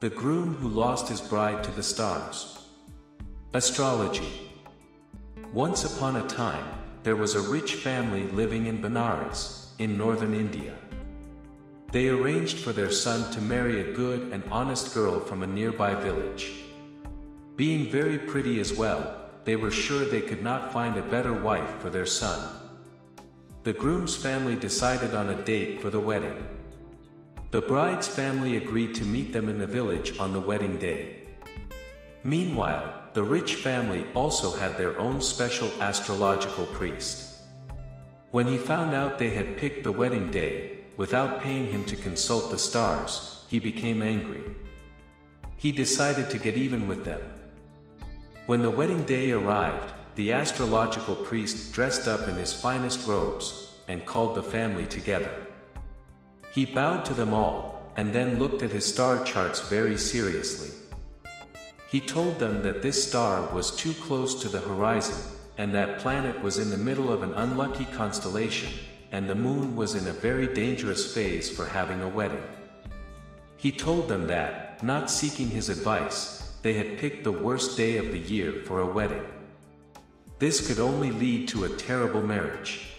The groom who lost his bride to the stars. Astrology. Once upon a time, there was a rich family living in Benares, in northern India. They arranged for their son to marry a good and honest girl from a nearby village. Being very pretty as well, they were sure they could not find a better wife for their son. The groom's family decided on a date for the wedding. The bride's family agreed to meet them in the village on the wedding day. Meanwhile, the rich family also had their own special astrological priest. When he found out they had picked the wedding day, without paying him to consult the stars, he became angry. He decided to get even with them. When the wedding day arrived, the astrological priest dressed up in his finest robes, and called the family together. He bowed to them all, and then looked at his star charts very seriously. He told them that this star was too close to the horizon, and that planet was in the middle of an unlucky constellation, and the moon was in a very dangerous phase for having a wedding. He told them that, not seeking his advice, they had picked the worst day of the year for a wedding. This could only lead to a terrible marriage.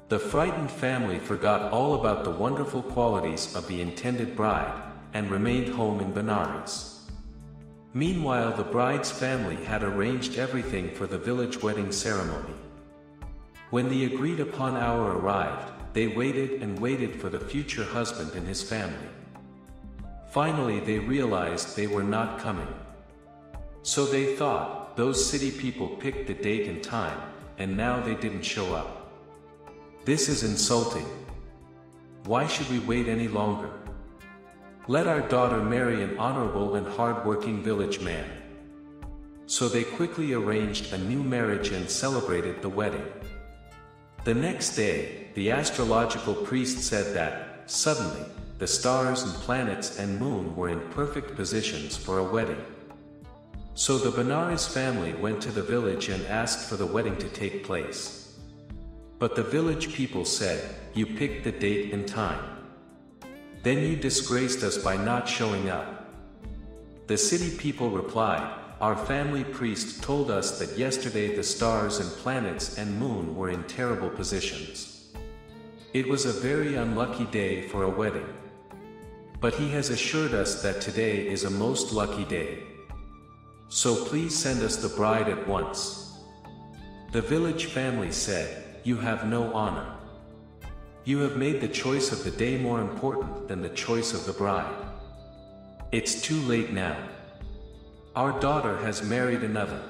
The frightened family forgot all about the wonderful qualities of the intended bride, and remained home in Benares. Meanwhile, the bride's family had arranged everything for the village wedding ceremony. When the agreed upon hour arrived, they waited and waited for the future husband and his family. Finally, they realized they were not coming. So they thought, those city people picked the date and time, and now they didn't show up. This is insulting. Why should we wait any longer? Let our daughter marry an honorable and hard-working village man. So they quickly arranged a new marriage and celebrated the wedding. The next day, the astrological priest said that, suddenly, the stars and planets and moon were in perfect positions for a wedding. So the Benares family went to the village and asked for the wedding to take place. But the village people said, "You picked the date and time. Then you disgraced us by not showing up." The city people replied, "Our family priest told us that yesterday the stars and planets and moon were in terrible positions. It was a very unlucky day for a wedding. But he has assured us that today is a most lucky day. So please send us the bride at once." The village family said, "You have no honor. You have made the choice of the day more important than the choice of the bride. It's too late now. Our daughter has married another."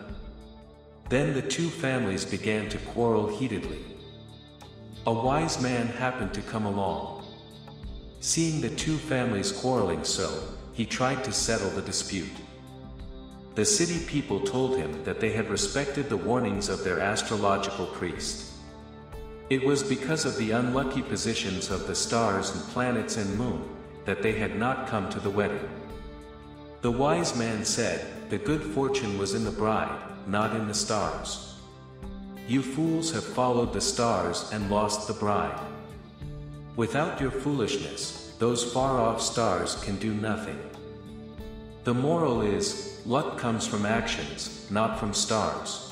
Then the two families began to quarrel heatedly. A wise man happened to come along. Seeing the two families quarreling so, he tried to settle the dispute. The city people told him that they had respected the warnings of their astrological priest. It was because of the unlucky positions of the stars and planets and moon, that they had not come to the wedding. The wise man said, "The good fortune was in the bride, not in the stars. You fools have followed the stars and lost the bride. Without your foolishness, those far-off stars can do nothing." The moral is, luck comes from actions, not from stars.